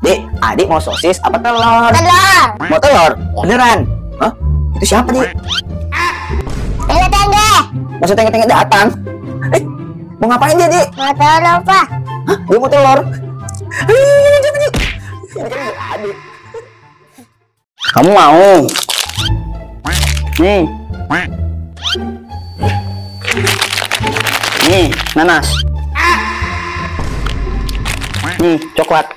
Dik, adik mau sosis apa telur? Telur. Mau telur? Beneran? Hah? Itu siapa, Dik? Tengge-tengge. Maksud tengge-tengge datang? Mau ngapain dia, Dik? Mau telur, Pak. Hah? Dia mau telur? Adik. Kamu mau? Nih. Nih, nanas. Nih, coklat.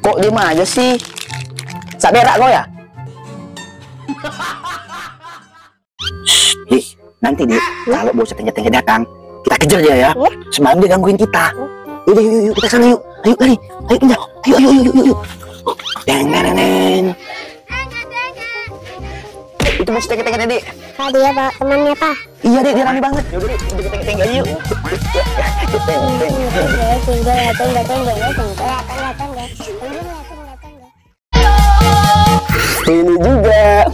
Kok diem aja sih? Sak berak kau ya? Shh, nanti Dik, kalau bos tengge-tengge datang, kita kejar dia ya. Semalam dia gangguin kita. Yuk, yuk, kita sana yuk. Ayo, lari. Ayo, kejar. Ayo. Deng. Itu bos tengge-tengge, Dik. Pak, dia bawa temannya, Pak. Iya, Dik, dia rame banget. Yaudah, Dik, kita tengge-tengge yuk. Ini juga.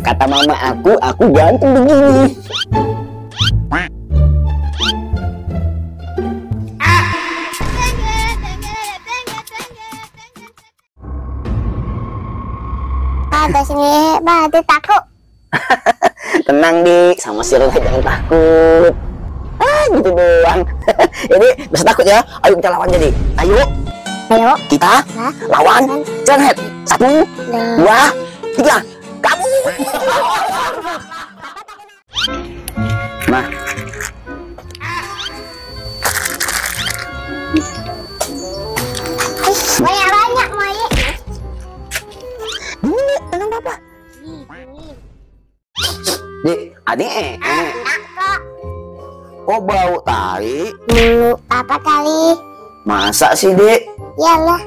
Kata mama aku ganteng begini. Pak, atas sini, Pak, hati takut. Tenang, Dik, sama si Rola jangan takut. Gitu doang. Ini bisa takut ya. Ayo kita lawan jadi. Ayo kita lawan. Jangan. 1, 2, 3. Kamu. Nah. Banyak Mai. Ini tenang Papa. Dik, adik. Oh, bau tai. Bulu apa kali? Masa sih, Dik? Iyalah.